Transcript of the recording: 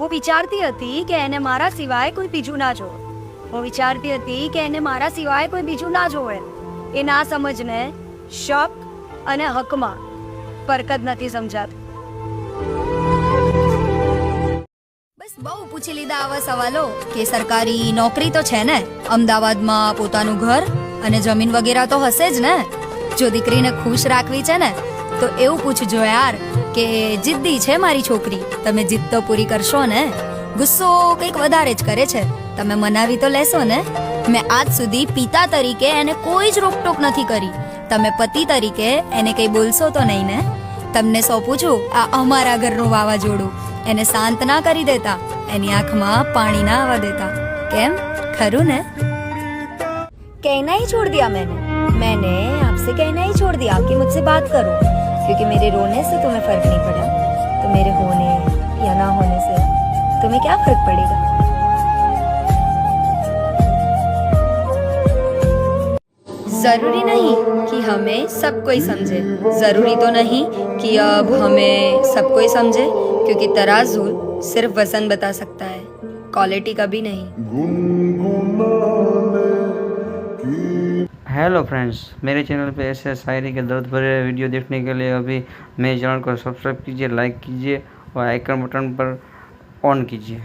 હું વિચારતી હતી કે એને મારા સિવાય કોઈ બીજું ના જોવે. હું વિચારતી હતી કે એને મારા સિવાય કોઈ બીજું ના જોવે. એ ના સમજને શક અને હકમાં ફરક જ નથી સમજાતી. બસ બહુ પૂછી લીધા આવા સવાલો કે સરકારી નોકરી તો છે ને, અમદાવાદમાં પોતાનું ઘર અને જમીન વગેરે તો હશે જ ને. જો દીકરીને ખુશ રાખવી છે ને તો એવું પૂછજો યાર કે જિદ્દી છે મારી છોકરી, તમે જીદ તો પૂરી કરશો ને. ગુસ્સો કંઈક વધારે જ કરે છે, તમે મનાવી તો લેશો ને. મેં આજ સુધી પિતા તરીકે એને કોઈ જ રોકટોક નથી કરી, તમે પતિ તરીકે એને કંઈ બોલશો તો નહીં ને. તમને સોંપું છું આ અમારા ઘરનું વાવાઝોડું, એને શાંત ના કરી દેતા, એની આંખમાં પાણી ના આવવા દેતા. કેમ, ખરું ને? कहना ही छोड़ दिया मैंने आपसे कहना ही छोड़ दिया कि मुझसे बात करो, क्योंकि मेरे रोने से तुम्हें फर्क नहीं पड़ा, तो मेरे होने या ना होने से तुम्हें क्या फर्क पड़ेगा. जरूरी नहीं कि हमें सब कोई समझे, जरूरी तो नहीं कि अब हमें सब कोई समझे, क्योंकि तराजू सिर्फ वजन बता सकता है, क्वालिटी कभी नहीं. हेलो फ्रेंड्स, मेरे चैनल पे ऐसे शायरी के दर्द भरे वीडियो देखने के लिए अभी मेरे चैनल को सब्सक्राइब कीजिए, लाइक कीजिए और आइकन बटन पर ऑन कीजिए.